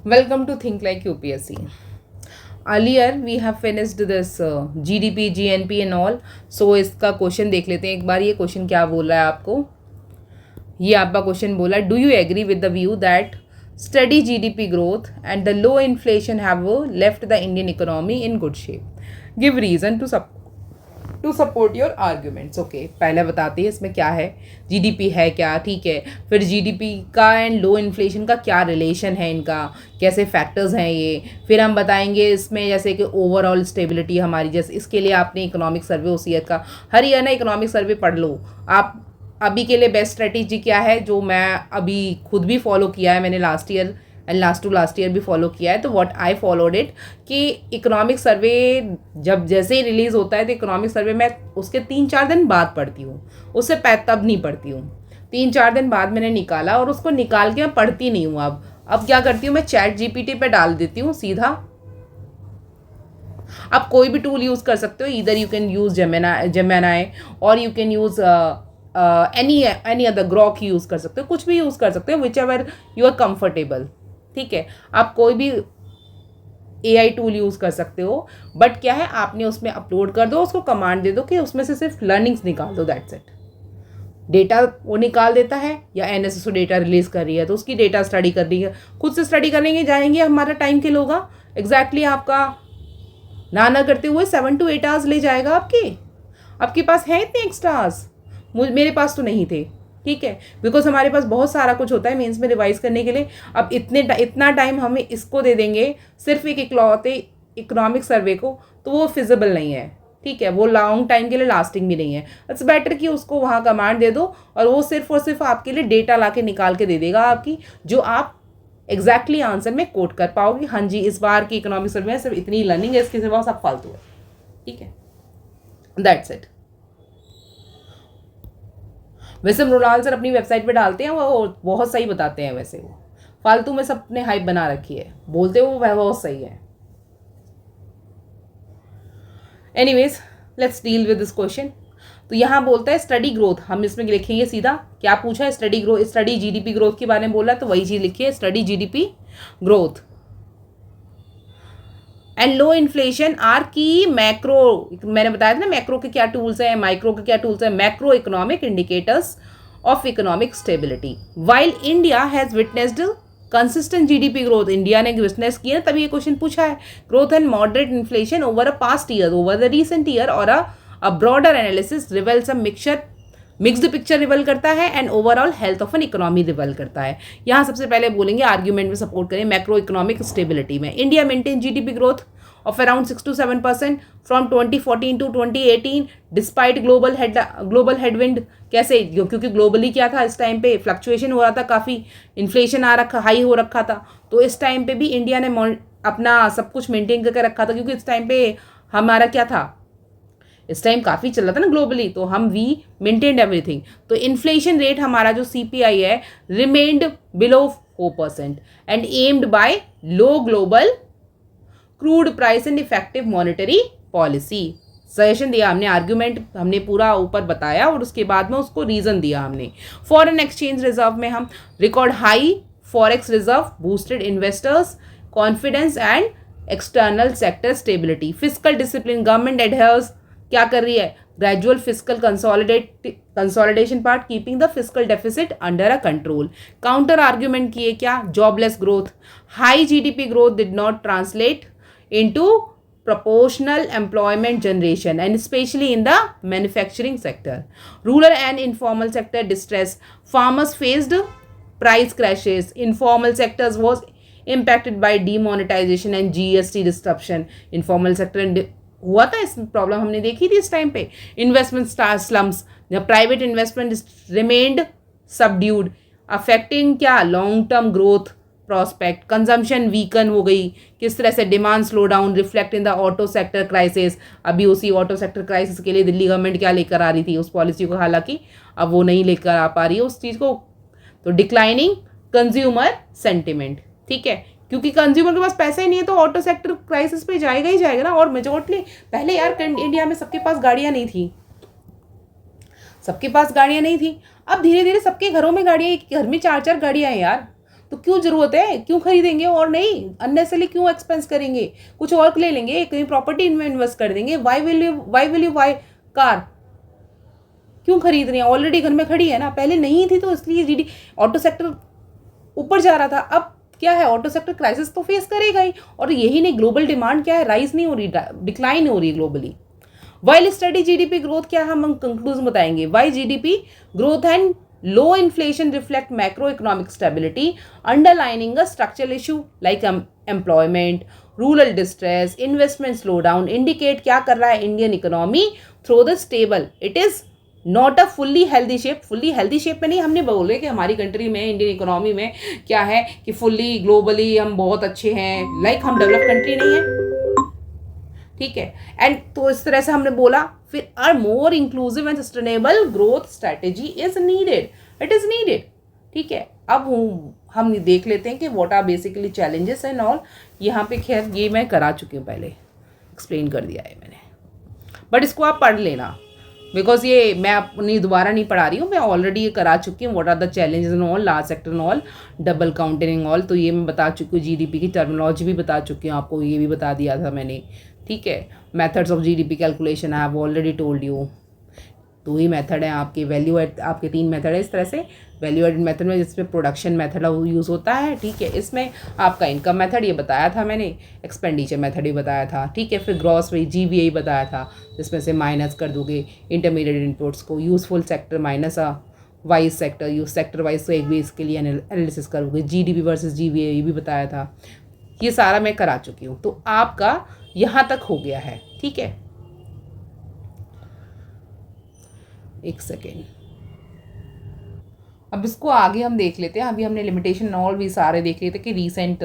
Welcome to Think Like UPSC. Earlier we have finished this GDP, GNP and all. So इसका question देख लेते हैं एक बार. ये क्वेश्चन क्या बोल रहा है आपको. ये आपका क्वेश्चन बोला, do you agree with the view that steady GDP growth and the low inflation have left the Indian economy in good shape. Give reason to support your arguments. Okay, पहले बताते हैं इसमें क्या है. GDP है क्या, ठीक है. फिर GDP का एंड लो इन्फ्लेशन का क्या रिलेशन है, इनका कैसे फैक्टर्स हैं ये. फिर हम बताएंगे इसमें जैसे कि ओवरऑल स्टेबिलिटी हमारी, जैसे इसके लिए आपने इकोनॉमिक सर्वे उस ईयर का हर ईयर ना इकोनॉमिक सर्वे पढ़ लो आप. अभी के लिए बेस्ट स्ट्रेटेजी क्या है जो मैं अभी खुद भी फॉलो किया है, मैंने last year and last year भी फॉलो किया है. तो व्हाट आई फॉलोड इट कि इकोनॉमिक सर्वे जब जैसे ही रिलीज़ होता है तो इकोनॉमिक सर्वे मैं उसके 3-4 दिन बाद पढ़ती हूँ, उससे तब नहीं पढ़ती हूँ. 3-4 दिन बाद मैंने निकाला और उसको निकाल के मैं पढ़ती नहीं हूँ. अब क्या करती हूँ, मैं चैट जीपीटी पे डाल देती हूँ सीधा. आप कोई भी टूल यूज़ कर सकते हो, इधर यू कैन यूज़ जेमिनी और you can use any other Grok use कर सकते हो, कुछ भी यूज़ कर सकते हो, whichever you are comfortable. ठीक है, आप कोई भी AI टूल यूज़ कर सकते हो. बट क्या है, आपने उसमें अपलोड कर दो, उसको कमांड दे दो कि उसमें से सिर्फ लर्निंग्स निकाल दो, दैट्स इट. डेटा वो निकाल देता है, या NSSO डेटा रिलीज़ कर रही है तो उसकी डेटा स्टडी कर रही है. खुद से स्टडी करेंगे जाएंगे, हमारा टाइम किल होगा. एग्जैक्टली आपका ना करते हुए 7 to 8 आवर्स ले जाएगा आपके पास है इतने एक्स्ट्रा आवर्स. मेरे पास तो नहीं थे. ठीक है, बिकॉज हमारे पास बहुत सारा कुछ होता है मेंस में रिवाइज करने के लिए. अब इतना टाइम हमें इसको दे देंगे सिर्फ एक इकलौते इकोनॉमिक सर्वे को, तो वो फिजिबल नहीं है. ठीक है, वो लॉन्ग टाइम के लिए लास्टिंग भी नहीं है. इट्स बेटर कि उसको वहाँ कमांड दे दो और वो सिर्फ और सिर्फ आपके लिए डेटा ला के निकाल के दे देगा आपकी, जो आप एग्जैक्टली आंसर में कोट कर पाओगे. हाँ जी, इस बार की इकोनॉमिक सर्वे में सिर्फ इतनी लर्निंग है, इसके सिवा सब फालतू है. ठीक है, दैट्स इट. वैसे मृणाल सर अपनी वेबसाइट पे डालते हैं, वो बहुत सही बताते हैं. वैसे वो फालतू में सब ने हाइप बना रखी है, बोलते हो वह बहुत सही है. Anyways, let's deal with this question. तो यहाँ बोलता है स्टडी ग्रोथ, हम इसमें लिखेंगे सीधा. क्या पूछा है, steady growth, steady GDP growth के बारे में बोला है, तो वही चीज़ लिखिए, steady GDP growth and low inflation are key macro. मैंने बताया था ना मैक्रो के क्या टूल्स हैं, माइक्रो के क्या टूल्स हैं. Macro economic indicators of economic stability. While India has witnessed consistent GDP growth, India ने विटनेस किया, तभी ये क्वेश्चन पूछा है. Growth and moderate inflation over a past year, over the recent year और a broader analysis reveal some mixed picture reveal करता है and overall health of an economy reveal करता है. यहाँ सबसे पहले बोलेंगे आर्ग्यूमेंट में सपोर्ट करें मैक्रो इकोनॉमिक स्टेबिलिटी में. India maintain GDP growth of around 6 to 7% from 2014 to 2018 despite global headwind. कैसे, क्योंकि ग्लोबली क्या था इस टाइम पे, फ्लक्चुएशन हो रहा था, काफ़ी इन्फ्लेशन हाई हो रखा था. तो इस टाइम पे भी इंडिया ने अपना सब कुछ मेंटेन करके रखा था, क्योंकि इस टाइम पे हमारा क्या था, इस टाइम काफ़ी चल रहा था ना ग्लोबली, तो हम वी मेंटेन्ड एवरीथिंग. तो इन्फ्लेशन रेट हमारा जो CPI है remained below 4% and aided by low global crude price and effective monetary policy. Suggestion दिया हमने, आर्ग्यूमेंट हमने पूरा ऊपर बताया और उसके बाद में उसको रीज़न दिया हमने. फॉरेन एक्सचेंज रिजर्व में हम record high forex reserve boosted investors confidence and external sector stability. Physical discipline, government adheres क्या कर रही है, gradual physical consolidation part, keeping the physical deficit under a control. Counter argument किए क्या, jobless growth, high GDP growth did not translate into proportional employment generation and especially in the manufacturing sector. Rural and informal sector distress, farmers faced price crashes, informal sectors was impacted by demonetization and GST disruption. informal sector हुआ था, इस problem हमने देखी थी इस time पे. Investment slumps, private investment remained subdued, affecting क्या, long term growth prospect. Consumption weaken हो गई, किस तरह से, demand slow down reflect in the auto sector crisis. अभी उसी ऑटो सेक्टर क्राइसिस के लिए दिल्ली गवर्नमेंट क्या लेकर आ रही थी, उस पॉलिसी को, हालांकि अब वो नहीं लेकर आ पा रही है उस चीज़ को. तो डिक्लाइनिंग कंज्यूमर सेंटिमेंट. ठीक है, क्योंकि कंज्यूमर के पास पैसा ही नहीं है तो ऑटो सेक्टर क्राइसिस पे जाएगा ही जाएगा ना. और मेजॉरिटी पहले यार इंडिया में सबके पास गाड़ियाँ नहीं थी, अब धीरे धीरे सबके घरों में गाड़ियाँ, घर में 4-4 गाड़ियाँ हैं यार. तो क्यों ज़रूरत है, क्यों खरीदेंगे और नहीं, अननेसेसरी क्यों एक्सपेंस करेंगे, कुछ और ले लेंगे, कहीं प्रॉपर्टी में इन्वेस्ट कर देंगे। Why will you buy car, क्यों खरीद रहे हैं, ऑलरेडी घर में खड़ी है ना, पहले नहीं थी तो इसलिए जीडी ऑटो सेक्टर ऊपर जा रहा था। अब क्या है, ऑटो सेक्टर क्राइसिस तो फेस करेगा ही, और यही नहीं, ग्लोबल डिमांड क्या है, राइज नहीं हो रही, डिक्लाइन हो रही है globally. While steady GDP growth, क्या हम कंक्लूजन बताएंगे, why GDP growth and low inflation reflect macro economic stability underlining a structural issue like employment, rural distress, investment slow down, indicate क्या कर रहा है Indian economy through the stable, it is not a fully healthy shape में नहीं, हमने बोले कि हमारी कंट्री में, इंडियन इकोनॉमी में क्या है कि फुल्ली ग्लोबली हम बहुत अच्छे हैं, लाइक हम डेवलप कंट्री नहीं है, ठीक है। एंड तो इस तरह से हमने बोला, फिर are more inclusive and sustainable growth strategy is needed, it is needed, ठीक है। अब हम देख लेते हैं कि what are basically challenges and all. यहाँ पे खैर ये मैं करा चुकी हूँ, पहले एक्सप्लेन कर दिया है मैंने, बट इसको आप पढ़ लेना, बिकॉज ये मैं अपनी दोबारा नहीं पढ़ा रही हूँ, मैं ऑलरेडी ये करा चुकी हूँ। What are the challenges in all, large sector in all, double counting all, तो ये मैं बता चुकी हूँ। जीडीपी की टर्मिनोलॉजी भी बता चुकी हूँ आपको, ये भी बता दिया था मैंने, ठीक है। Methods of GDP calculation I have already told you, दो ही मेथड है आपके, वैल्यू एड, आपके 3 मेथड है इस तरह से। वैल्यू एडेड मेथड में जिसमें प्रोडक्शन मेथड यूज़ होता है, ठीक है। इसमें आपका इनकम मेथड ये बताया था मैंने, एक्सपेंडिचर मेथड भी बताया था, ठीक है। फिर ग्रॉस वही जीवीए बताया था, जिसमें से माइनस कर दोगे इंटरमीडिएट इनपुट्स को, useful sector minus wise sector, use sector wise, तो एक भी इसके लिए एनालिसिस करोगे। जीडीपी वर्सेस जीवीए ये भी बताया था, ये सारा मैं करा चुकी हूँ। तो आपका यहाँ तक हो गया है, ठीक है। एक सेकेंड, अब इसको आगे हम देख लेते हैं। अभी हमने लिमिटेशन ऑल भी सारे देख लेते कि रीसेंट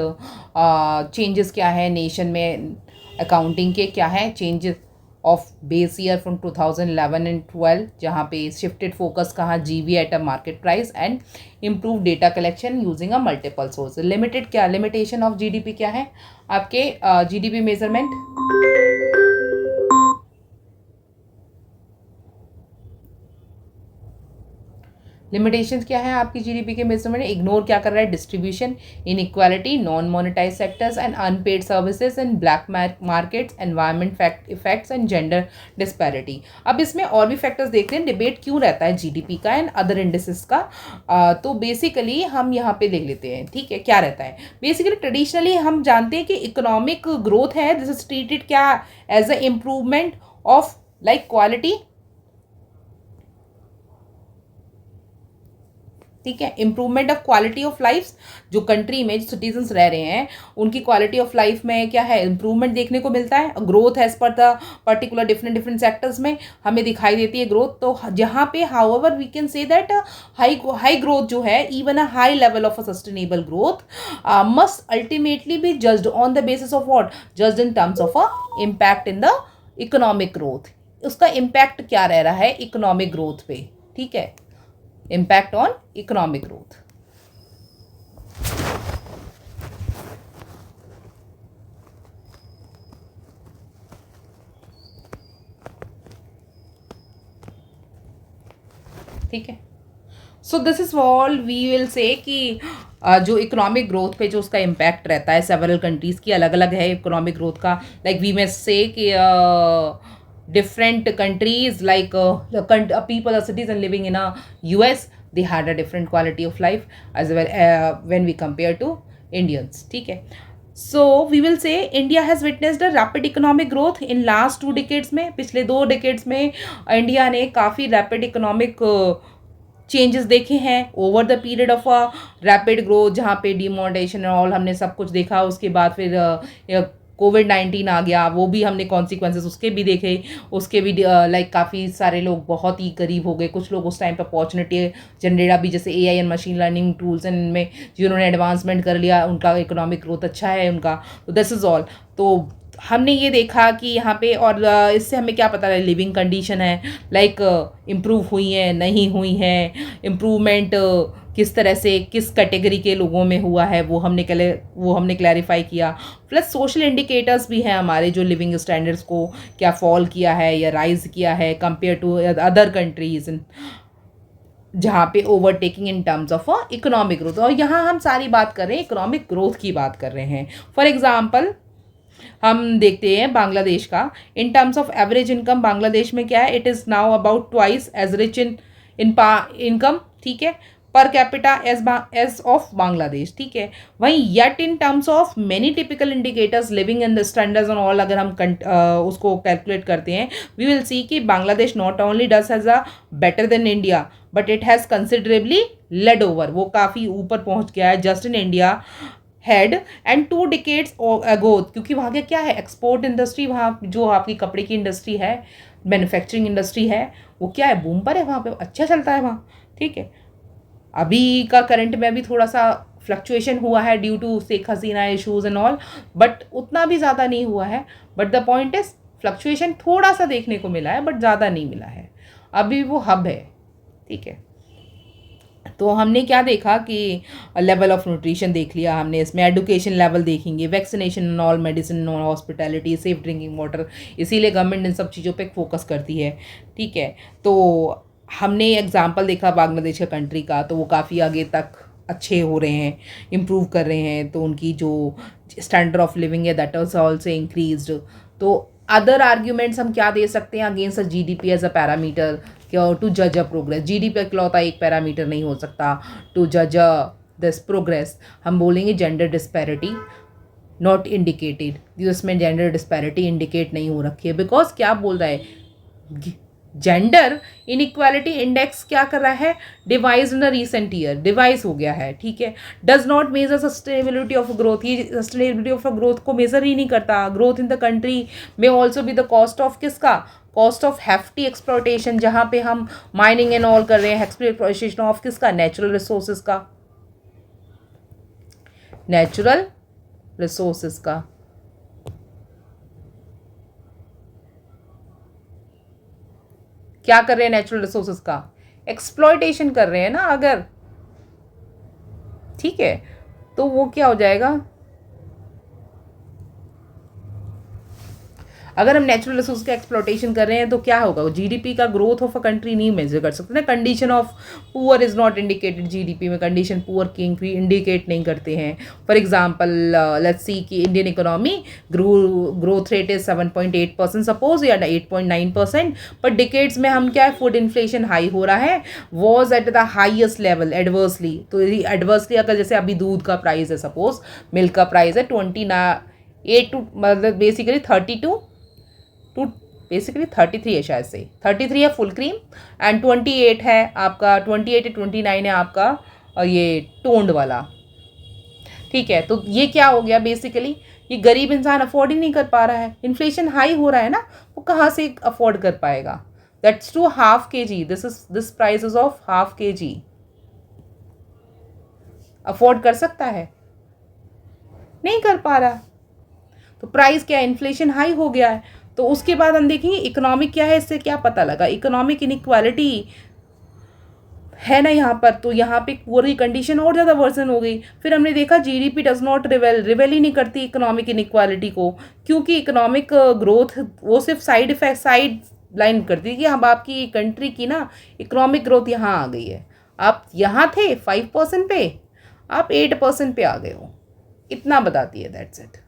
चेंजेस क्या है नेशन में, अकाउंटिंग के क्या है changes of base year from 2011 and 12, जहाँ पे शिफ्टेड फोकस कहाँ, जीवी at a market price and improve data collection using a multiple source. Limited क्या, लिमिटेशन ऑफ जीडीपी क्या है आपके, जीडीपी मेजरमेंट, लिमिटेशंस क्या है आपकी जीडीपी के मेजरमेंट, इग्नोर क्या कर रहा है, distribution inequality, non monetize sectors and unpaid services and black markets, environment effects and gender disparity. अब इसमें और भी फैक्टर्स देखते हैं, डिबेट क्यों रहता है जीडीपी का एंड अदर इंडिसेस का। तो बेसिकली हम यहाँ पे देख लेते हैं, ठीक है, क्या रहता है। बेसिकली ट्रेडिशनली हम जानते हैं कि इकोनॉमिक ग्रोथ है, दिस इज ट्रीटेड क्या as a improvement of like quality, ठीक है, improvement of quality of life. जो कंट्री में जो सिटीजन्स रह रहे हैं उनकी क्वालिटी ऑफ लाइफ में क्या है, इंप्रूवमेंट देखने को मिलता है। Growth as per the particular different sectors में हमें दिखाई देती है ग्रोथ। तो जहाँ पे however we can say that high growth जो है, even a high level of a sustainable growth must ultimately be judged on the basis of what, judged in terms of a impact in the economic growth. उसका impact क्या रह रहा है economic growth पे, ठीक है, impact on economic growth। ठीक है, so this is all we will say कि जो इकोनॉमिक ग्रोथ पे जो उसका इम्पैक्ट रहता है, सेवरल कंट्रीज़ की अलग अलग है इकोनॉमिक ग्रोथ का। लाइक वी मे से कि different countries like people or citizen living in a US, they had a different quality of life as well when we compare to Indians, ठीक है। So we will say India has witnessed a rapid economic growth in last 2 decades में, पिछले 2 decades में India ने काफ़ी rapid economic changes देखे हैं over the period of a rapid growth, जहाँ पे डिमोनेटाइजेशन ऑल हमने सब कुछ देखा। उसके बाद फिर कोविड-19 आ गया, वो भी हमने कॉन्सिक्वेंसेस उसके भी देखे, उसके भी लाइक काफ़ी सारे लोग बहुत ही गरीब हो गए। कुछ लोग उस टाइम पे अपॉर्चुनिटी जनरेट अभी जैसे AI and machine learning tools and में जिन्होंने एडवांसमेंट कर लिया, उनका इकोनॉमिक ग्रोथ अच्छा है उनका। तो दिस इज़ ऑल। तो हमने ये देखा कि यहाँ पे, और इससे हमें क्या पता है लिविंग कंडीशन है लाइक इम्प्रूव हुई है नहीं हुई है, इम्प्रूवमेंट किस तरह से किस कैटेगरी के लोगों में हुआ है वो हमने क्लैरिफाई किया। प्लस सोशल इंडिकेटर्स भी हैं हमारे, जो लिविंग स्टैंडर्ड्स को क्या फॉल किया है या राइज किया है कंपेयर टू अदर कंट्रीज। जहाँ पे overtaking in terms of economic growth, और यहाँ हम सारी बात कर रहे हैं इकोनॉमिक ग्रोथ की बात कर रहे हैं। फॉर एग्जाम्पल हम देखते हैं बांग्लादेश का, in terms of average income Bangladesh में क्या है, it is now about twice as rich in income, ठीक है, per capita as of Bangladesh, ठीक है। वहीं yet in terms of many typical indicators living in the standards and all, अगर हम उसको कैलकुलेट करते हैं, वी विल सी कि Bangladesh not only does has a better than India but it has considerably led over, वो काफ़ी ऊपर पहुंच गया है just in India head and 2 decades ago, क्योंकि वहाँ के क्या है, एक्सपोर्ट इंडस्ट्री, वहाँ जो आपकी कपड़े की इंडस्ट्री है, मैन्युफैक्चरिंग इंडस्ट्री है, वो क्या है, बूम पर है, वहाँ पे अच्छा चलता है वहाँ, ठीक है। अभी का करंट में भी थोड़ा सा फ्लक्चुएशन हुआ है due to Sheikh Hasina issues and all, but उतना भी ज़्यादा नहीं हुआ है, but the point is fluctuation थोड़ा सा देखने को मिला है बट ज़्यादा नहीं मिला है, अभी वो हब है, ठीक है। तो हमने क्या देखा कि लेवल ऑफ न्यूट्रिशन देख लिया हमने, इसमें एडुकेशन लेवल देखेंगे, vaccination and all, medicine all, hospitality, safe drinking water, इसीलिए गवर्नमेंट इन सब चीज़ों पे फोकस करती है, ठीक है। तो हमने एग्जांपल देखा बांग्लादेश का कंट्री का, तो वो काफ़ी आगे तक अच्छे हो रहे हैं, इम्प्रूव कर रहे हैं, तो उनकी जो स्टैंडर्ड ऑफ लिविंग है दैट इज ऑल्सो इंक्रीज्ड। तो अदर आर्ग्यूमेंट्स हम क्या दे सकते हैं against GDP as a parameter, to जज अ प्रोग्रेस, जीडीपी इकलौता एक पैरामीटर नहीं हो सकता टू जज अ दिस प्रोग्रेस। हम बोलेंगे जेंडर डिस्पैरिटी नॉट इंडिकेटेड, जिसमें जेंडर डिस्पैरिटी इंडिकेट नहीं हो रखी है, बिकॉज क्या बोल रहा है, जेंडर इनइक्वालिटी इंडेक्स क्या कर रहा है, divides in the recent year, divide हो गया है, ठीक है। Does not measure sustainability of growth, ये सस्टेनेबिलिटी ऑफ ग्रोथ को मेजर ही नहीं करता। ग्रोथ इन द कंट्री में ऑल्सो भी द कॉस्ट ऑफ किसका, कॉस्ट ऑफ हैफ्टी एक्सप्लॉयटेशन, जहाँ पे हम माइनिंग एंड ऑल कर रहे हैं, एक्सप्लॉयटेशन ऑफ किसका, नेचुरल रिसोर्सेज का, नेचुरल रिसोर्सेज का। क्या कर रहे हैं, नेचुरल रिसोर्सेज का एक्सप्लॉयटेशन कर रहे हैं ना अगर, ठीक है, तो वो क्या हो जाएगा, अगर हम नेचुरल रिसोर्स का एक्सप्लॉयटेशन कर रहे हैं तो क्या होगा, जीडीपी का ग्रोथ ऑफ अ कंट्री नहीं मेजर कर सकते ना। Condition of poor is not indicated, GDP में कंडीशन पुअर की इंडिकेट नहीं करते हैं। फॉर एग्जांपल लेट्स सी कि Indian economy growth rate is 7.8% suppose, या 8.9%, पर डिकेड्स में हम क्या है, फूड इन्फ्लेशन हाई हो रहा है, was at the highest level adversely. तो एडवर्सली अगर जैसे अभी दूध का प्राइस है, सपोज मिल्क का प्राइस है 28 टू, मतलब बेसिकली 33 है, शायद से 33 है फुल क्रीम, एंड 28 है आपका, 28 या 29 है आपका, और ये टोंड वाला, ठीक है। तो ये क्या हो गया, बेसिकली ये गरीब इंसान अफोर्ड ही नहीं कर पा रहा है, इन्फ्लेशन हाई हो रहा है ना, वो कहाँ से अफोर्ड कर पाएगा। That's to half kg, this price is of half kg, afford कर सकता है, नहीं कर पा रहा। तो प्राइस क्या है, इन्फ्लेशन हाई हो गया है। तो उसके बाद हम देखेंगे इकोनॉमिक क्या है, इससे क्या पता लगा, इकोनॉमिक इनइक्वालिटी है ना यहाँ पर, तो यहाँ पे पूरी कंडीशन और ज़्यादा वर्सन हो गई। फिर हमने देखा जीडीपी डज नॉट रिवेल ही नहीं करती इकोनॉमिक इनइक्वालिटी को, क्योंकि इकोनॉमिक ग्रोथ वो सिर्फ साइड इफेक्ट, साइड लाइन करती है कि हम आपकी कंट्री की ना इकोनॉमिक ग्रोथ यहाँ आ गई है, आप यहाँ थे 5% पे, आप 8% पे आ गए हो, इतना बताती है, दैट्स इट।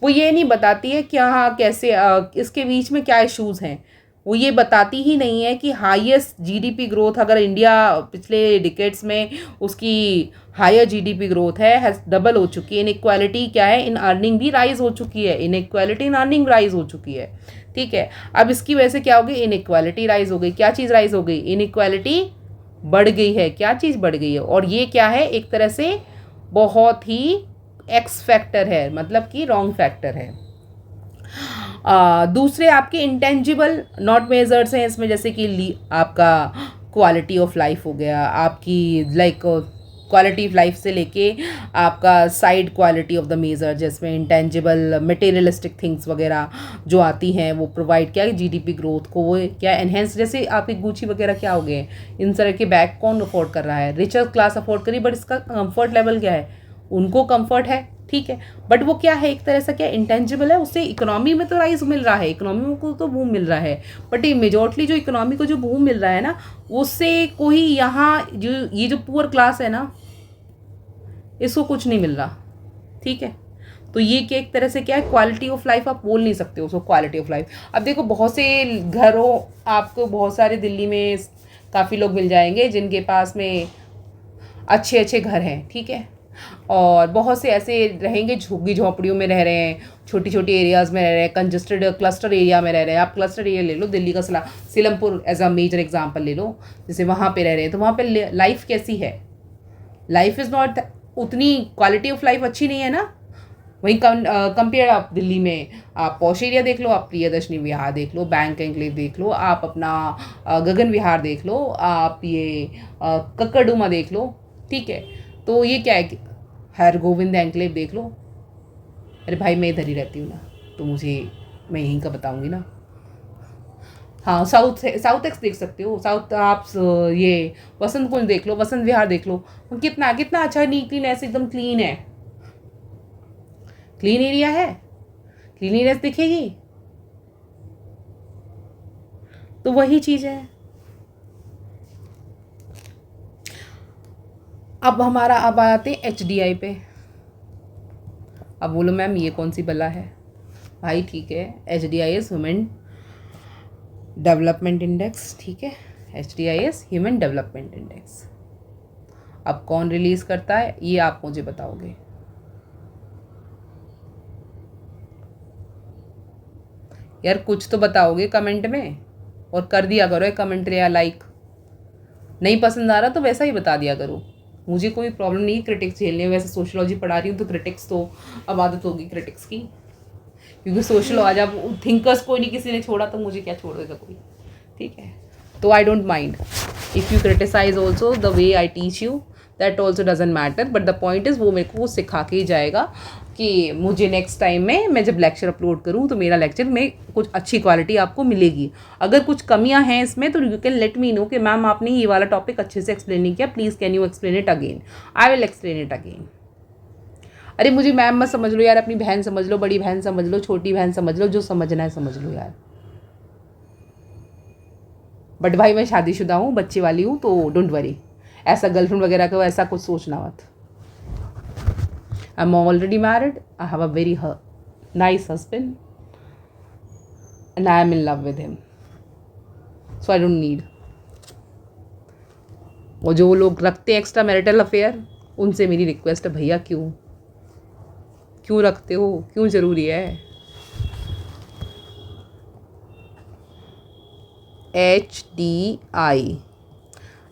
वो ये नहीं बताती है कि हाँ कैसे इसके बीच में क्या इश्यूज़ हैं, वो ये बताती ही नहीं है कि हाईएस्ट जीडीपी ग्रोथ अगर इंडिया पिछले डिकेड्स में उसकी हायर जीडीपी ग्रोथ है डबल हो चुकी है, इनइक्वालिटी क्या है, इन अर्निंग भी राइज हो चुकी है, इनइक्वालिटी इन अर्निंग राइज हो चुकी है, ठीक है। अब इसकी वजह से क्या होगी, इनइक्वालिटी राइज हो गई, क्या चीज़ राइज हो गई, इनइक्वालिटी बढ़ गई है, क्या चीज़ बढ़ गई है, और ये क्या है, एक तरह से बहुत ही एक्स फैक्टर है, मतलब कि रॉन्ग फैक्टर है। दूसरे आपके इंटेंजिबल नॉट मेजर्स हैं इसमें, जैसे कि आपका क्वालिटी ऑफ लाइफ हो गया, आपकी लाइक क्वालिटी ऑफ लाइफ से लेके आपका side quality of the measure, जिसमें इंटेंजिबल मटेरियलिस्टिक थिंग्स वगैरह जो आती हैं वो प्रोवाइड क्या है जीडीपी ग्रोथ को, वो क्या एनहेंस, जैसे आपके गुची वगैरह क्या हो गए, इन तरह के बैग कौन अफोर्ड कर रहा है, रिचर क्लास अफोर्ड करी, बट इसका कंफर्ट लेवल क्या है, उनको कंफर्ट है, ठीक है, बट वो क्या है, एक तरह से क्या इंटेंजिबल है, उससे इकोनॉमी में तो राइज मिल रहा है, इकोनॉमी को तो बूम मिल रहा है, बट ये मेजॉरिटली जो इकोनॉमी को जो बूम मिल रहा है ना, उससे कोई यहाँ जो ये जो पुअर क्लास है ना, इसको कुछ नहीं मिल रहा। ठीक है, तो ये क्या एक तरह से क्या है, क्वालिटी ऑफ लाइफ आप बोल नहीं सकते उसको क्वालिटी ऑफ लाइफ। अब देखो बहुत से घरों, आपको बहुत सारे दिल्ली में काफ़ी लोग मिल जाएंगे जिनके पास में अच्छे अच्छे घर हैं, ठीक है, और बहुत से ऐसे रहेंगे झुग्गी झोंपड़ियों में रह रहे हैं, छोटी छोटी एरियाज़ में रह रहे हैं, कंजस्टेड क्लस्टर एरिया में रह रहे हैं। आप क्लस्टर एरिया ले लो, दिल्ली का Seelampur as a major example ले लो, जैसे वहाँ पे रह रहे हैं, तो वहाँ पे लाइफ कैसी है, लाइफ इज़ नॉट उतनी, क्वालिटी ऑफ लाइफ अच्छी नहीं है ना। वहीं कंपेयर आप दिल्ली में, आप पॉश एरिया देख लो, आप प्रियदर्शनी विहार देख लो, बैंक एंक्लेव देख लो, आप अपना गगन विहार देख लो, आप ये कक्कड़ुमा देख लो, ठीक है, तो ये क्या है कि हर गोविंद एंक्लेव देख लो। अरे भाई मैं इधर ही रहती हूँ ना, तो मैं यहीं का बताऊँगी ना। हाँ, साउथ एक्स देख सकते हो, साउथ आप ये वसंत कुंज देख लो, वसंत विहार देख लो, कितना कितना अच्छा नीटनेस, एकदम क्लीन है, क्लीन एरिया है, क्लीनिनेस दिखेगी, तो वही चीज़ है। अब आते हैं HDI पे। अब बोलो मैम ये कौन सी बला है, भाई ठीक है, HDI is human development index, ठीक है, HDI is human development index. अब कौन रिलीज करता है ये आप मुझे बताओगे। यार कुछ तो बताओगे कमेंट में, और कर दिया करो कमेंट या लाइक। नहीं पसंद आ रहा तो वैसा ही बता दिया करो, मुझे कोई प्रॉब्लम नहीं क्रिटिक्स झेलने में। वैसे सोशियोलॉजी पढ़ा रही हूँ तो क्रिटिक्स तो अब आदत होगी क्रिटिक्स की, क्योंकि सोशियोलॉजी अब थिंकर्स कोई नहीं किसी ने छोड़ा, तो मुझे क्या छोड़ेगा कोई, ठीक है। तो I don't mind if you criticise also the way I teach you, that also doesn't matter, but the point is वो मेरे को सिखा के ही जाएगा कि मुझे नेक्स्ट टाइम में मैं जब लेक्चर अपलोड करूँ तो मेरा लेक्चर में कुछ अच्छी क्वालिटी आपको मिलेगी। अगर कुछ कमियां हैं इसमें तो you can let me know कि मैम आपने ये वाला टॉपिक अच्छे से एक्सप्लेन नहीं किया, please can you explain it again, I will explain it again. अरे मुझे मैम मत समझ लो यार, अपनी बहन समझ लो, बड़ी बहन समझ लो, छोटी बहन समझ लो, जो समझना है समझ लो यार। बट भाई मैं शादीशुदा हूँ, बच्चे वाली हूँ, तो डोंट वरी, ऐसा गर्लफ्रेंड वगैरह का ऐसा कुछ सोचना मत। I'm already married. I have a very nice husband, and I am in love with him. So I don't need. और जो लोग रखते हैं एक्स्ट्रा मैरिटल अफेयर, उनसे मेरी रिक्वेस्ट है, भैया क्यों रखते हो, क्यों ज़रूरी है। HDI,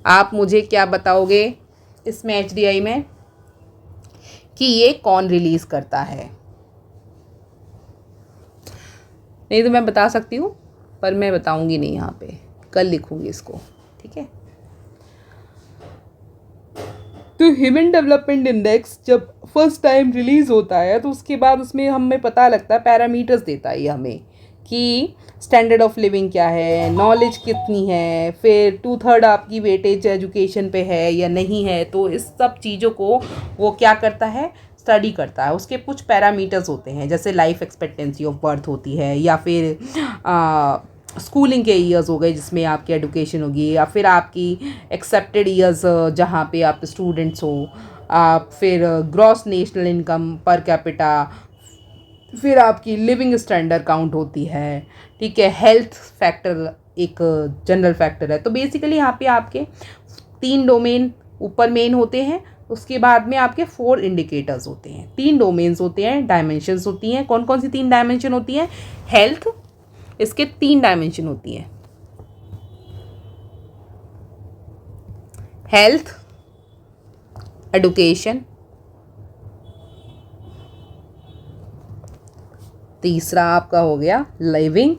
आप मुझे क्या बताओगे इसमें HDI में कि ये कौन रिलीज करता है। नहीं तो मैं बता सकती हूँ, पर मैं बताऊंगी नहीं, यहाँ पे कल लिखूंगी इसको, ठीक है। तो ह्यूमन डेवलपमेंट इंडेक्स जब फर्स्ट टाइम रिलीज होता है तो उसके बाद उसमें हमें पता लगता है, पैरामीटर्स देता है ये हमें कि स्टैंडर्ड ऑफ लिविंग क्या है, नॉलेज कितनी है, फिर 2/3 आपकी वेटेज एजुकेशन पे है या नहीं है। तो इस सब चीज़ों को वो क्या करता है, स्टडी करता है। उसके कुछ पैरामीटर्स होते हैं, जैसे लाइफ एक्सपेक्टेंसी ऑफ बर्थ होती है, या फिर स्कूलिंग के ईयर्स हो गए जिसमें आपकी एजुकेशन होगी, या फिर आपकी एक्सेप्टेड ईयर्स जहाँ पे आप स्टूडेंट्स हो, आप फिर gross national income per capita, फिर आपकी लिविंग स्टैंडर्ड काउंट होती है, ठीक है। हेल्थ फैक्टर एक जनरल फैक्टर है। तो बेसिकली यहाँ पे आपके 3 डोमेन ऊपर मेन होते हैं, उसके बाद में आपके 4 इंडिकेटर्स होते हैं, 3 डोमेन्स होते हैं, डायमेंशंस होती हैं। कौन कौन सी 3 डायमेंशन होती हैं, हेल्थ, इसके 3 डायमेंशन होती हैं, हेल्थ, एडुकेशन, तीसरा आपका हो गया लिविंग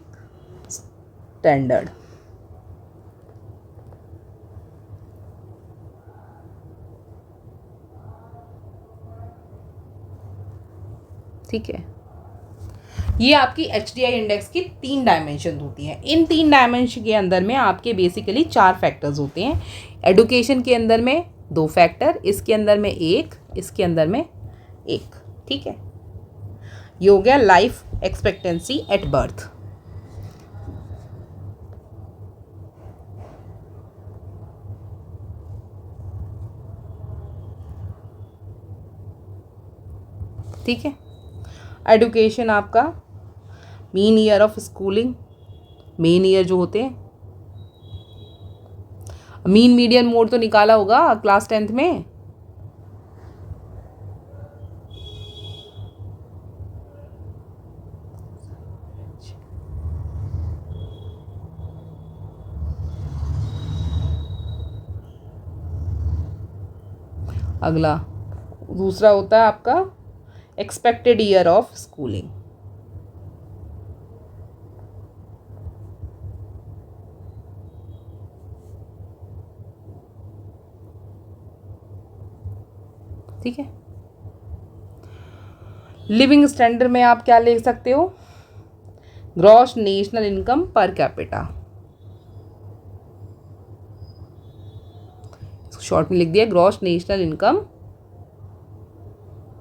स्टैंडर्ड। ठीक है, ये आपकी HDI इंडेक्स की 3 डायमेंशन होती हैं। इन 3 डायमेंशन के अंदर में आपके बेसिकली 4 फैक्टर्स होते हैं। एडुकेशन के अंदर में 2 फैक्टर, इसके अंदर में 1, इसके अंदर में 1, ठीक है, ये हो गया लाइफ एक्सपेक्टेंसी एट बर्थ। ठीक है, एडुकेशन आपका mean year of schooling, main year जो होते हैं, मीन मीडियन मोड तो निकाला होगा क्लास 10th में। अगला दूसरा होता है आपका एक्सपेक्टेड ईयर ऑफ स्कूलिंग। ठीक है, लिविंग स्टैंडर्ड में आप क्या ले सकते हो, gross national income per capita, short में लिख दिया gross national income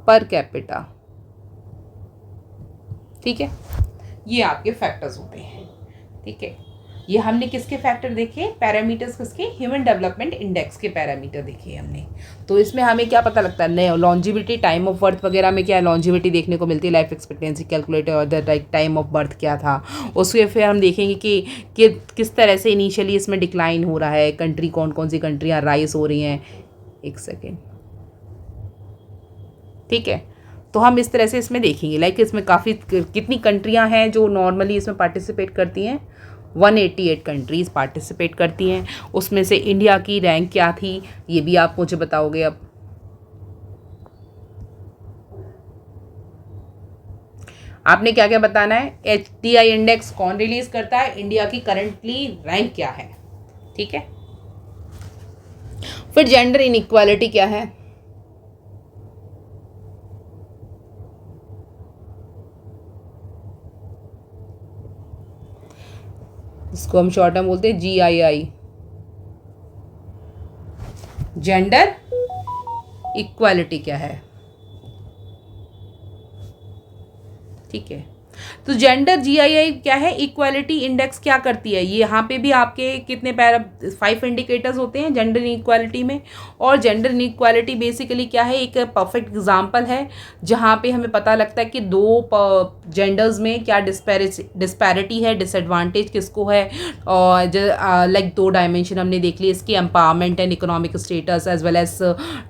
per capita. ठीक है, ये आपके फैक्टर्स होते हैं। ठीक है, ये हमने किसके फैक्टर देखे, पैरामीटर्स किसके, ह्यूमन डेवलपमेंट इंडेक्स के पैरामीटर देखे हमने। तो इसमें हमें क्या पता लगता है, नए लॉन्जिविटी, टाइम ऑफ बर्थ वगैरह में क्या है, लॉन्जिविटी देखने को मिलती है, लाइफ एक्सपेक्टेंसी कैलकुलेटर और द टाइम ऑफ बर्थ क्या था। उसके फिर हम देखेंगे कि किस तरह से इनिशियली इसमें डिक्लाइन हो रहा है, कंट्री कौन कौन सी कंट्रियाँ राइज हो रही हैं। एक सेकेंड, ठीक है, तो हम इस तरह से इसमें देखेंगे, लाइक इसमें काफ़ी कितनी कंट्रियां हैं जो नॉर्मली इसमें पार्टिसिपेट करती हैं, 188 कंट्रीज़ पार्टिसिपेट करती हैं। उसमें से इंडिया की रैंक क्या थी ये भी आप मुझे बताओगे। अब आपने क्या क्या बताना है, HDI इंडेक्स कौन रिलीज करता है, इंडिया की करंटली रैंक क्या है। ठीक है, फिर जेंडर इनइक्वालिटी क्या है, इसको हम शॉर्ट में बोलते हैं GII, जेंडर इक्वालिटी क्या है। ठीक है, तो जेंडर GII क्या है, इक्वालिटी इंडेक्स क्या करती है, ये यहाँ पे भी आपके कितने 5 इंडिकेटर्स होते हैं जेंडर इनइक्वालिटी में। और जेंडर इनइक्वालिटी बेसिकली क्या है, एक परफेक्ट एग्जांपल है जहाँ पे हमें पता लगता है कि दो जेंडर्स में क्या डिस्पैरिटी है, डिसएडवांटेज किसको है। और लाइक 2 डायमेंशन हमने देख ली इसकी, empowerment and economic status as well as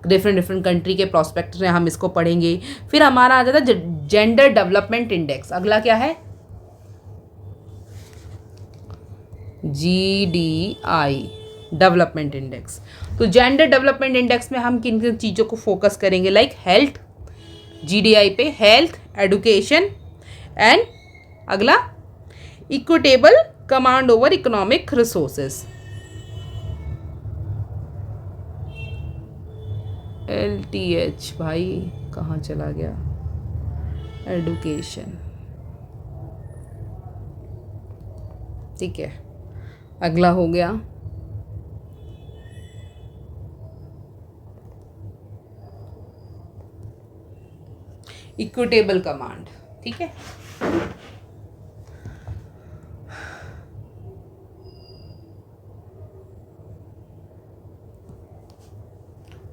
different country के प्रोस्पेक्ट में हम इसको पढ़ेंगे। फिर हमारा आ जाता है जेंडर डेवलपमेंट इंडेक्स, अगला क्या है, GDI डेवलपमेंट इंडेक्स। तो जेंडर डेवलपमेंट इंडेक्स में हम किन किन चीज़ों को फोकस करेंगे, लाइक हेल्थ, GDI पे हेल्थ, एडुकेशन एंड अगला equitable command over economic resources, LTH। भाई कहाँ चला गया, एडुकेशन। ठीक है, अगला हो गया इक्विटेबल कमांड। ठीक है,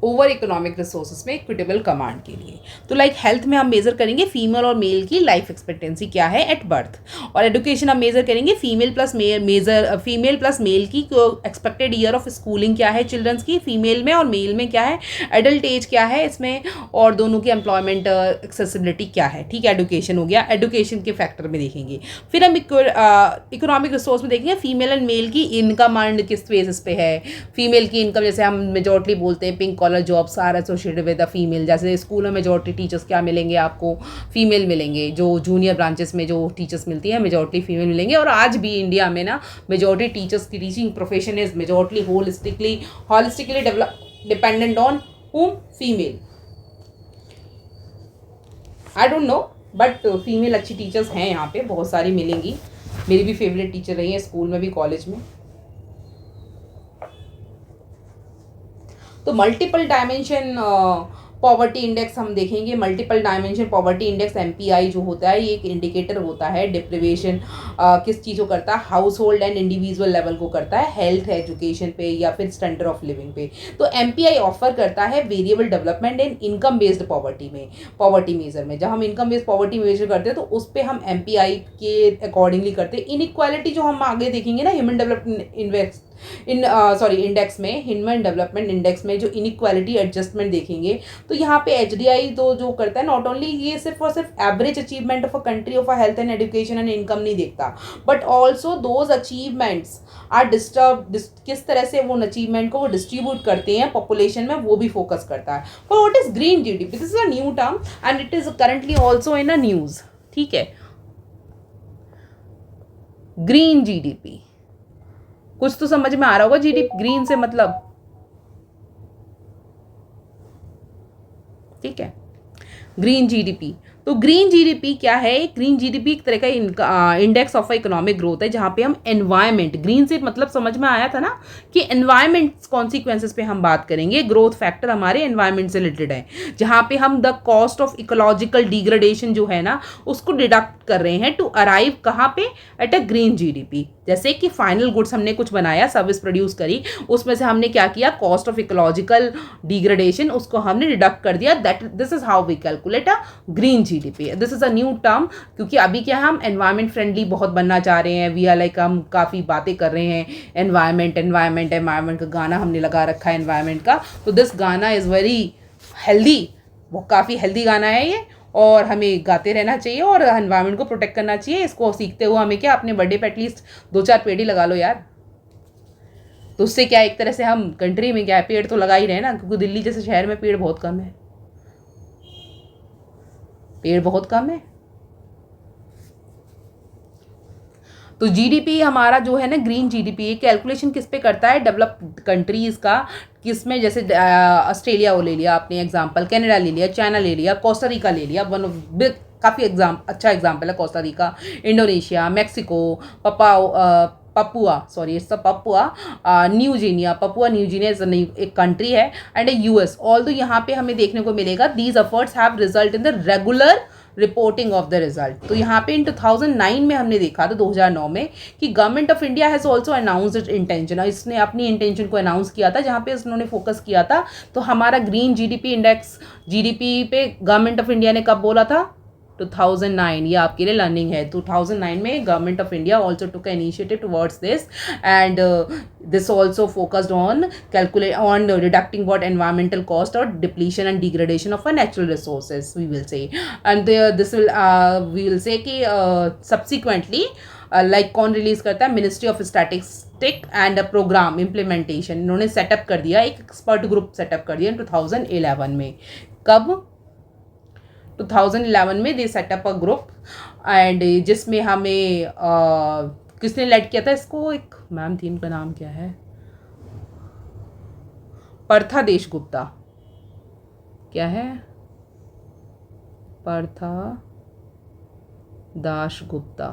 ओवर इकोनॉमिक रिसोर्सेज में इक्विटेबल कमांड के लिए। तो लाइक हेल्थ में हम मेजर करेंगे फीमेल और मेल की लाइफ एक्सपेक्टेंसी क्या है एट बर्थ, और एडुकेशन हम मेजर करेंगे फीमेल प्लस मेल की एक्सपेक्टेड ईयर ऑफ स्कूलिंग क्या है चिल्ड्रंस की, फीमेल में और मेल में क्या है, एडल्ट एज क्या है इसमें, और दोनों की एम्प्लॉयमेंट एक्सेसिबिलिटी क्या है। ठीक है, एडुकेशन हो गया, एडुकेशन के फैक्टर में देखेंगे। फिर हम इकोनॉमिक रिसोर्स में देखेंगे फीमेल एंड मेल की इनकम अर्न किस बेसिस पे है। फीमेल की इनकम जैसे हम मेजॉरिटी बोलते हैं pink collar jobs are associated with the female, जैसे स्कूल में मेजॉरिटी टीचर्स क्या मिलेंगे आपको, फीमेल मिलेंगे। जो जूनियर ब्रांचेस में जो टीचर्स मिलती हैं मेजॉरिटी फीमेल मिलेंगे। और आज भी इंडिया में ना मेजॉरिटी टीचर्स की teaching profession is majority holistically develop dependent on whom, female. I don't know but female अच्छी टीचर्स हैं यहाँ पे, बहुत सारी मिलेंगी। मेरी भी फेवरेट टीचर रही है स्कूल में भी कॉलेज में। तो मल्टीपल डायमेंशन पॉवर्टी इंडेक्स हम देखेंगे, multiple dimension poverty index MPI जो होता है, ये एक इंडिकेटर होता है डिप्रिवेशन किस चीज़ को करता है, house hold and individual level को करता है, हेल्थ एजुकेशन पे या फिर स्टैंडर्ड ऑफ लिविंग पे। तो MPI ऑफर करता है variable development in income based poverty में, पॉवर्टी मेजर में। जब हम इनकम बेस्ड पॉवर्टी मेजर करते हैं तो उस पर हम MPI के अकॉर्डिंगली करते हैं। इनइक्वालिटी जो हम आगे देखेंगे ना ह्यूमन डेवलपमेंट इंडेक्स में, ह्यूमन डेवलपमेंट इंडेक्स में जो इनइक्वालिटी एडजस्टमेंट देखेंगे, तो यहाँ पे HDI तो जो करता है, नॉट ओनली ये सिर्फ और सिर्फ average achievement of a country of a health and education and income नहीं देखता, but also those achievements are किस तरह से वो अचीवमेंट को वो डिस्ट्रीब्यूट करते हैं पॉपुलेशन में, वो भी फोकस करता है। पर what is green GDP? This is a new term and it is currently also in a news. ठीक है, ग्रीन GDP कुछ तो समझ में आ रहा होगा। GDP ग्रीन से मतलब, ठीक है, ग्रीन GDP। तो ग्रीन GDP क्या है? ग्रीन GDP एक तरह का इंडेक्स ऑफ इकोनॉमिक ग्रोथ है, जहां पे हम एनवायरमेंट, ग्रीन से मतलब समझ में आया था ना कि एनवायरमेंट कॉन्सिक्वेंसेस पे हम बात करेंगे। ग्रोथ फैक्टर हमारे एनवायरमेंट से रिलेटेड है, जहां पे हम the cost of ecological degradation जो है ना उसको डिडक्ट कर रहे हैं टू अराइव कहाँ पे? At a green GDP। जैसे कि फाइनल गुड्स हमने कुछ बनाया, सर्विस प्रोड्यूस करी, उसमें से हमने क्या किया? कॉस्ट ऑफ इकोलॉजिकल डिग्रेडेशन उसको हमने डिडक्ट कर दिया। That this is how we calculate a green GDP। This is a new term, क्योंकि अभी क्या हम एनवायरमेंट फ्रेंडली बहुत बनना चाह रहे हैं। वी आर लाइक, हम काफ़ी बातें कर रहे हैं एनवायरमेंट का गाना हमने लगा रखा है एनवायरमेंट का। तो दिस गाना इज़ वेरी हेल्दी, वो काफ़ी हेल्दी गाना है ये, और हमें गाते रहना चाहिए और एनवायरनमेंट को प्रोटेक्ट करना चाहिए। इसको सीखते हुए हमें क्या, अपने बर्थडे पे एटलीस्ट 2-4 पेड़ ही लगा लो यार। तो उससे क्या, एक तरह से हम कंट्री में क्या है, पेड़ तो लगा ही रहे ना, क्योंकि दिल्ली जैसे शहर में पेड़ बहुत कम है, पेड़ बहुत कम है। तो GDP हमारा जो है ना ग्रीन GDP, कैलकुलेशन किस पे करता है? डेवलप्ड कंट्रीज़ का, किसमें? जैसे ऑस्ट्रेलिया वो ले लिया आपने एग्जांपल, कनाडा ले लिया, चाइना ले लिया, कोस्टा रिका ले लिया, वन ऑफ काफ़ी अच्छा एग्जांपल है Costa Rica, Indonesia, Mexico, Papua new Guinea. Papua new Guinea एक कंट्री है, एंड US। ऑल्दो यहाँ पे हमें देखने को मिलेगा these efforts have result in the regular reporting of the result. तो यहाँ पे इन 2009 में हमने देखा था, 2009 में, कि government of India has also announced it intention. इसने अपनी इंटेंशन को अनाउंस किया था, जहाँ पे उन्होंने फोकस किया था। तो हमारा ग्रीन GDP इंडेक्स, GDP पे गवर्नमेंट ऑफ इंडिया ने कब बोला था? 2009। ये आपके लिए लर्निंग है। 2009 में government of India also took initiative towards this, and this also focused on reducting what environmental cost or depletion and degradation of our natural resources, we will say. And this will we will say कि subsequently like कौन release करता है? Ministry of statistic and programme implementation. इन्होंने setup कर दिया, एक expert group setup कर दिया 2011 में। कब? 2011 में दे सेटअप अ ग्रुप, एंड जिसमें हमें किसने लेड किया था इसको? एक मैम थी, इनका नाम क्या है? पर्था देशगुप्ता। क्या है? पर्था दासगुप्ता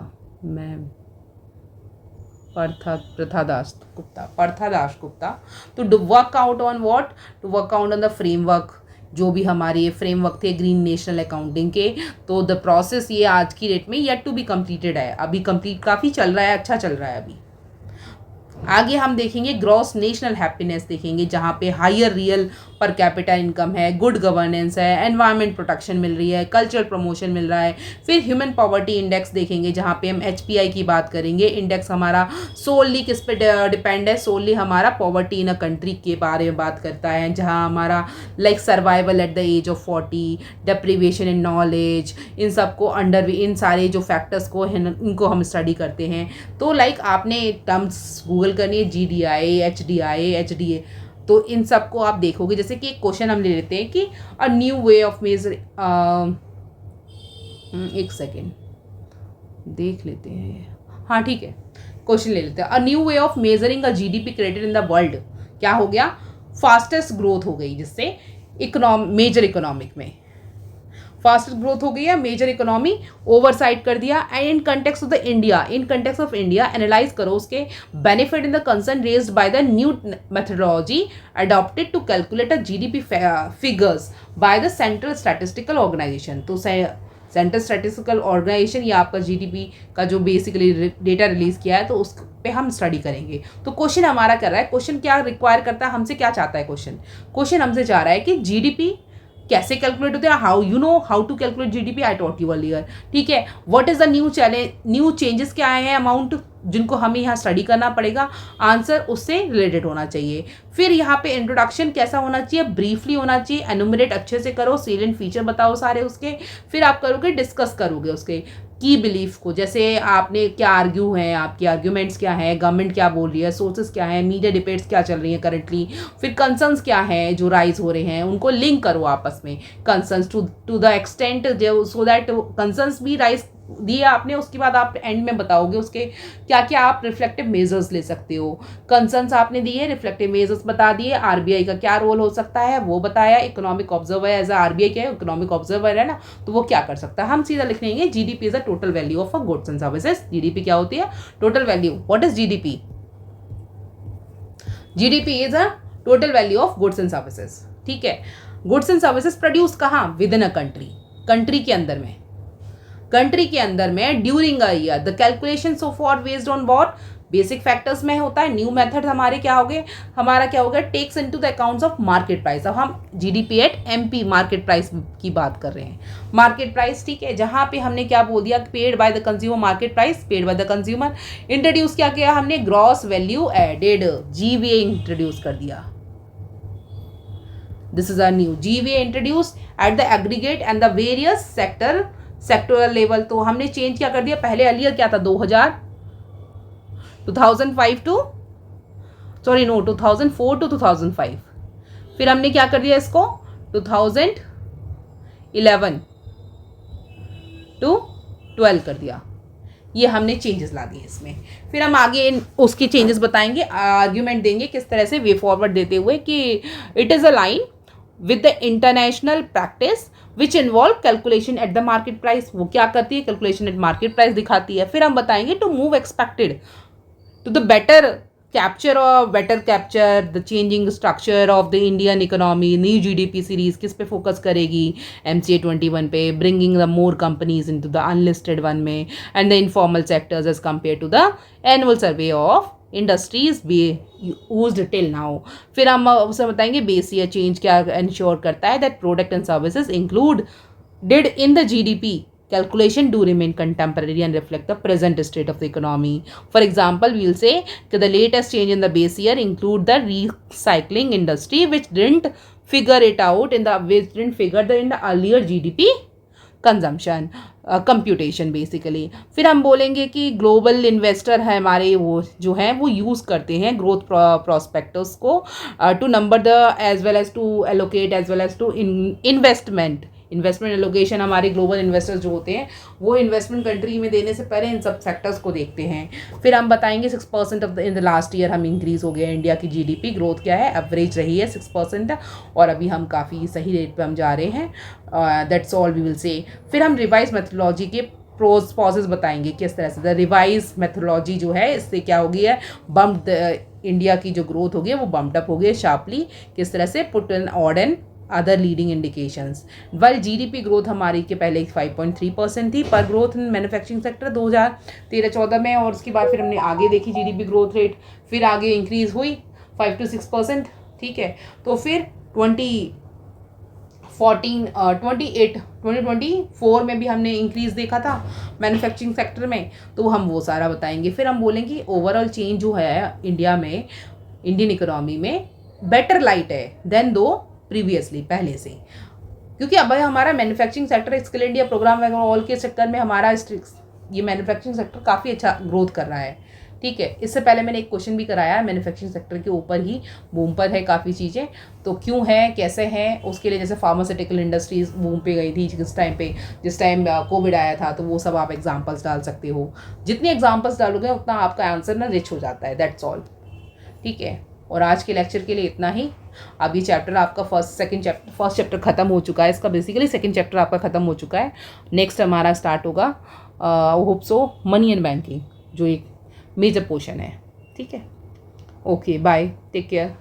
मैम, पर्था दासगुप्ता। तो work out on what? To work out on the framework, जो भी हमारे ये फ्रेमवर्क थे ग्रीन नेशनल अकाउंटिंग के। तो द प्रोसेस ये आज की डेट में येट टू बी कंप्लीटेड है, अभी कंप्लीट काफ़ी चल रहा है, अच्छा चल रहा है अभी। आगे हम देखेंगे ग्रॉस नेशनल हैप्पीनेस देखेंगे, जहाँ पे हायर रियल पर कैपिटल इनकम है, गुड गवर्नेंस है, एनवायरनमेंट प्रोटेक्शन मिल रही है, कल्चरल प्रमोशन मिल रहा है। फिर ह्यूमन पॉवर्टी इंडेक्स देखेंगे, जहाँ पे हम HPI की बात करेंगे। इंडेक्स हमारा सोलली किस पे डिपेंड है? सोलली हमारा पॉवर्टी इन अ कंट्री के बारे में बात करता है, जहाँ हमारा like survival at the age of 40, deprivation in knowledge, इन सबको अंडर, इन सारे जो फैक्टर्स को इनको हम स्टडी करते हैं। तो लाइक आपने टर्म्स गूगल करनी है, GDI, HDA, तो इन सब को आप देखोगे। जैसे कि एक क्वेश्चन हम ले लेते हैं कि a new way of measure, एक सेकेंड देख लेते हैं, हाँ ठीक है, क्वेश्चन ले लेते हैं। A new way of measuring a GDP credit in the world. क्या हो गया? फास्टेस्ट ग्रोथ हो गई, जिससे मेजर इकोनॉमिक में फास्टेस्ट ग्रोथ हो गई है, मेजर इकोनॉमी ओवरसाइड कर दिया। And in context of the India, in context of India analyse करो उसके benefit in the concern raised by the new methodology adopted to calculate a GDP figures by the central statistical organisation. तो central statistical organisation या आपका GDP का जो basically data release किया है, तो उस पे हम स्टडी करेंगे। तो क्वेश्चन हमारा कर रहा है, क्वेश्चन क्या रिक्वायर करता है हमसे, क्या चाहता है क्वेश्चन हमसे चाह रहा है कि जीडीपी कैसे कैलकुलेट होते हैं, how to calculate GDP, I taught you earlier. ठीक है, what is the new changes क्या आए हैं अमाउंट जिनको हमें यहाँ स्टडी करना पड़ेगा, आंसर उससे रिलेटेड होना चाहिए। फिर यहाँ पे इंट्रोडक्शन कैसा होना चाहिए, ब्रीफली होना चाहिए, एनुमरेट अच्छे से करो, सेलेंट फीचर बताओ सारे उसके। फिर आप करोगे डिस्कस करोगे उसके की बिलीफ को, जैसे आपने क्या आर्ग्यू हैं, आपकी आर्ग्यूमेंट्स क्या हैं, गवर्नमेंट क्या बोल रही है, सोर्सेस क्या है, मीडिया डिबेट्स क्या चल रही हैं करंटली, फिर कंसर्न्स क्या हैं जो राइज हो रहे हैं, उनको लिंक करो आपस में, कंसर्न्स टू द एक्सटेंट जो सो दैट कंसर्न्स भी राइज दिए आपने, उसके बाद आप एंड में बताओगे उसके क्या क्या आप रिफ्लेक्टिव मेजर्स ले सकते हो। कंसर्न्स आपने दिए, रिफ्लेक्टिव मेजर्स बता दिए, आरबीआई का क्या रोल हो सकता है वो बताया, economic observer as a RBI क्या है, इकोनॉमिक ऑब्जर्वर है ना, तो वो क्या कर सकता है। हम सीधा लिख लेंगे GDP is a total value of a goods and services. GDP क्या होती है, total value. What is GDP? GDP is a total value of goods and services. ठीक है, गुड्स एंड सर्विसेज प्रोड्यूस कहाँ, with in a country, country के अंदर में, country के अंदर में during a year. The calculation so for based on what, basic factors में होता है। न्यू मेथड हमारे क्या हो गए, हमारा क्या हो गया, takes into the accounts of market price. अब हम GDP at MP market price की बात कर रहे हैं, मार्केट प्राइस। ठीक है, जहां पे हमने क्या बोल दिया, paid by the consumer, market price paid by the consumer. Introduce क्या किया हमने, gross value added, GVA introduce कर दिया। This is a new GVA introduce at the aggregate and the various sectoral level. तो हमने चेंज क्या कर दिया, पहले अर्लियर क्या था, 2005 टू 2004 टू 2005, फिर हमने क्या कर दिया इसको 2011 टू 12 कर दिया। ये हमने चेंजेस ला दिए इसमें। फिर हम आगे उसकी चेंजेस बताएंगे, आर्ग्यूमेंट देंगे किस तरह से, वे फॉरवर्ड देते हुए कि it is a line with the international practice which involve calculation at the market price. वो क्या करती है, कैलकुलेशन एट मार्केट प्राइस दिखाती है। फिर हम बताएंगे to move expected to the better capture the changing structure of the Indian economy. New GDP series किस पे फोकस करेगी, MCA 21 पे, bringing the more companies into the unlisted one में and the informal sectors as compare to the annual survey of industries be used till now. फिर हम उसे बताएंगे base year change क्या इंश्योर करता है, that product and services included in the GDP calculation do remain contemporary and reflect the present state of the economy. For example, we will say that the latest change in the base year include the recycling industry which didn't figure in the earlier GDP consumption computation basically. फिर हम बोलेंगे कि global investor है हमारे, वो जो हैं वो यूज़ करते हैं ग्रोथ प्रोस्पेक्टस को to number the as well as to allocate as well as to investment allocation. हमारे ग्लोबल इन्वेस्टर्स जो होते हैं वो इन्वेस्टमेंट कंट्री में देने से पहले इन सब सेक्टर्स को देखते हैं। फिर हम बताएंगे 6% of in the last year हम इंक्रीज़ हो गया है, इंडिया की जीडीपी ग्रोथ क्या है, एवरेज रही है 6% और अभी हम काफ़ी सही रेट पे हम जा रहे हैं। दैट्स ऑल वी विल से। फिर हम रिवाइज मेथोडोलॉजी के प्रोज पॉजेज बताएंगे किस तरह से द रिवाइज मेथोडोलॉजी जो है इससे क्या हो गई है, बम्प इंडिया की जो ग्रोथ हो गई है वो बम्प्ड अप हो गई है शार्पली। किस तरह से, put in odd and other leading indications. While GDP growth हमारी के पहले 5.3% थी पर ग्रोथ इन मैन्युफैक्चरिंग सेक्टर 2013-14 में, और उसके बाद फिर हमने आगे देखी जीडीपी ग्रोथ रेट, फिर आगे इंक्रीज़ हुई 5 to 6%। ठीक है, तो फिर 2024 में भी हमने इंक्रीज़ देखा था मैन्युफैक्चरिंग सेक्टर में, तो हम वो सारा बताएंगे। फिर हम बोलेंगे ओवरऑल चेंज जो है इंडिया में, इंडियन इकोनॉमी में बेटर लाइट है देन दो प्रीवियसली पहले से, क्योंकि अब हमारा manufacturing sector skill India programme वगैरह ऑल के चक्कर में हमारा ये मैन्युफैक्चरिंग सेक्टर काफ़ी अच्छा ग्रोथ कर रहा है। ठीक है, इससे पहले मैंने एक क्वेश्चन भी कराया है मैन्युफैक्चरिंग सेक्टर के ऊपर ही, बूम पर है काफ़ी चीज़ें, तो क्यों है कैसे हैं उसके लिए, जैसे फार्मास्यूटिकल इंडस्ट्रीज बूम पे गई थी जिस टाइम कोविड आया था, तो वो सब आप एग्जांपल्स डाल सकते हो। जितने एग्जांपल्स डालोगे उतना आपका आंसर ना रिच हो जाता है, दैट्स ऑल। ठीक है, और आज के लेक्चर के लिए इतना ही। अब ये चैप्टर आपका फर्स्ट चैप्टर ख़त्म हो चुका है, इसका बेसिकली सेकंड चैप्टर आपका ख़त्म हो चुका है। नेक्स्ट हमारा स्टार्ट होगा hope so money and banking, जो एक मेजर पोर्शन है। ठीक है, ओके बाय, टेक केयर।